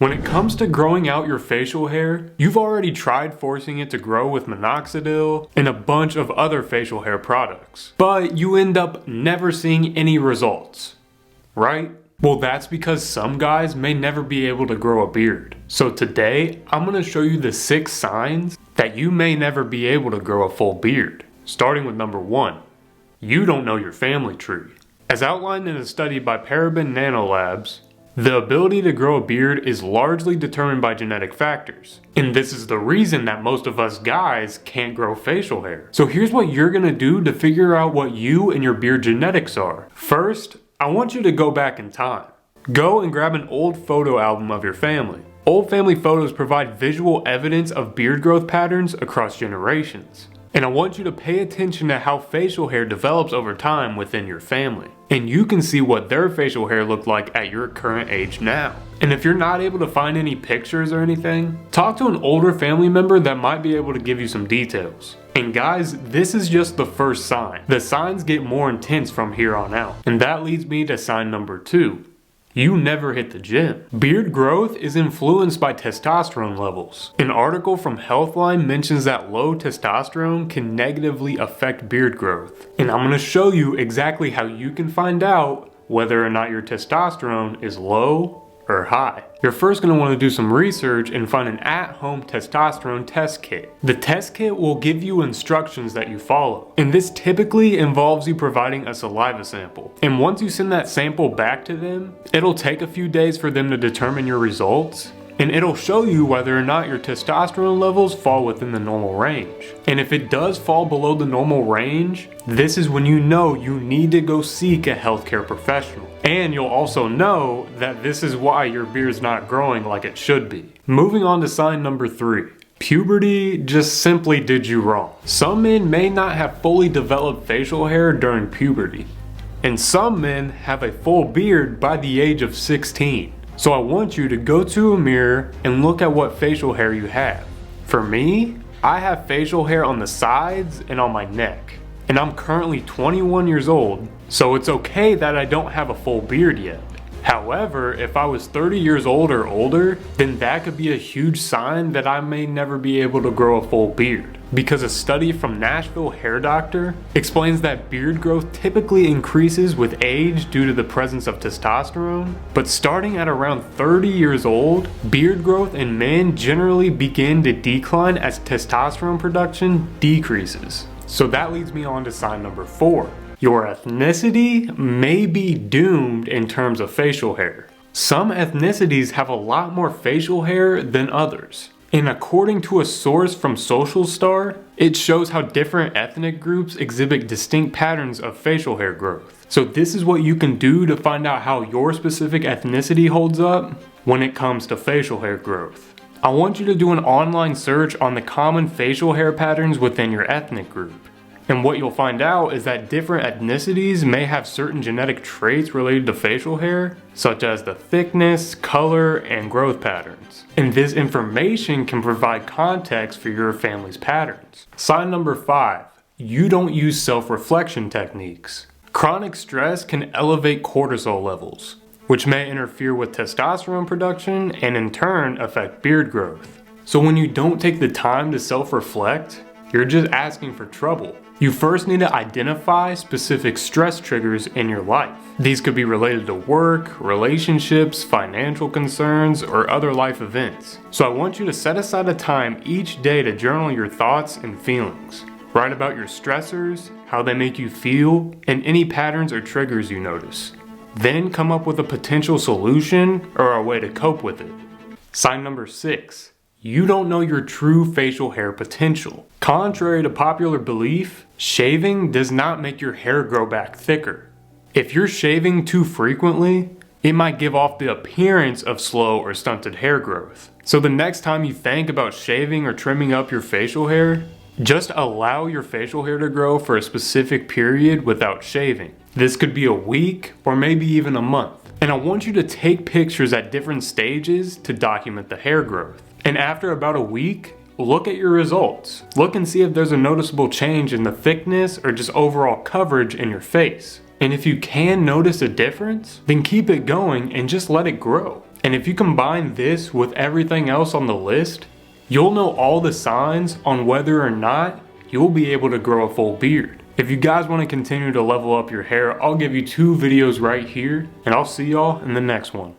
When it comes to growing out your facial hair, you've already tried forcing it to grow with minoxidil and a bunch of other facial hair products, but you end up never seeing any results, right? Well, that's because some guys may never be able to grow a beard. So today, I'm going to show you the 6 signs that you may never be able to grow a full beard. Starting with number 1, you don't know your family tree. As outlined in a study by Paraben Nanolabs, the ability to grow a beard is largely determined by genetic factors. And this is the reason that most of us guys can't grow facial hair. So here's what you're going to do to figure out what you and your beard genetics are. First, I want you to go back in time. Go and grab an old photo album of your family. Old family photos provide visual evidence of beard growth patterns across generations. And I want you to pay attention to how facial hair develops over time within your family. And you can see what their facial hair looked like at your current age now. And if you're not able to find any pictures or anything, talk to an older family member that might be able to give you some details. And guys, this is just the first sign. The signs get more intense from here on out. And that leads me to sign number 2. You never hit the gym. Beard growth is influenced by testosterone levels. An article from Healthline mentions that low testosterone can negatively affect beard growth. And I'm going to show you exactly how you can find out whether or not your testosterone is low or high. You're first going to want to do some research and find an at-home testosterone test kit. The test kit will give you instructions that you follow, and this typically involves you providing a saliva sample. And once you send that sample back to them, it'll take a few days for them to determine your results, and it'll show you whether or not your testosterone levels fall within the normal range. And if it does fall below the normal range, this is when you know you need to go seek a healthcare professional. And you'll also know that this is why your beard's not growing like it should be. Moving on to sign number 3. Puberty just simply did you wrong. Some men may not have fully developed facial hair during puberty, and some men have a full beard by the age of 16. So I want you to go to a mirror and look at what facial hair you have. For me, I have facial hair on the sides and on my neck. And I'm currently 21 years old, so it's okay that I don't have a full beard yet. However, if I was 30 years old or older, then that could be a huge sign that I may never be able to grow a full beard. Because a study from Nashville Hair Doctor explains that beard growth typically increases with age due to the presence of testosterone, but starting at around 30 years old, beard growth in men generally begin to decline as testosterone production decreases. So that leads me on to sign number 4. Your ethnicity may be doomed in terms of facial hair. Some ethnicities have a lot more facial hair than others. And according to a source from Social Star, it shows how different ethnic groups exhibit distinct patterns of facial hair growth. So this is what you can do to find out how your specific ethnicity holds up when it comes to facial hair growth. I want you to do an online search on the common facial hair patterns within your ethnic group. And what you'll find out is that different ethnicities may have certain genetic traits related to facial hair, such as the thickness, color, and growth patterns. And this information can provide context for your family's patterns. Sign number 5, you don't use self-reflection techniques. Chronic stress can elevate cortisol levels, which may interfere with testosterone production and in turn affect beard growth. So when you don't take the time to self-reflect, you're just asking for trouble. You first need to identify specific stress triggers in your life. These could be related to work, relationships, financial concerns, or other life events. So I want you to set aside a time each day to journal your thoughts and feelings. Write about your stressors, how they make you feel, and any patterns or triggers you notice. Then come up with a potential solution or a way to cope with it. Sign number 6. You don't know your true facial hair potential. Contrary to popular belief, shaving does not make your hair grow back thicker. If you're shaving too frequently, it might give off the appearance of slow or stunted hair growth. So the next time you think about shaving or trimming up your facial hair, just allow your facial hair to grow for a specific period without shaving. This could be a week or maybe even a month. And I want you to take pictures at different stages to document the hair growth. And after about a week, look at your results. Look and see if there's a noticeable change in the thickness or just overall coverage in your face. And if you can notice a difference, then keep it going and just let it grow. And if you combine this with everything else on the list, you'll know all the signs on whether or not you'll be able to grow a full beard. If you guys want to continue to level up your hair, I'll give you 2 videos right here, and I'll see y'all in the next one.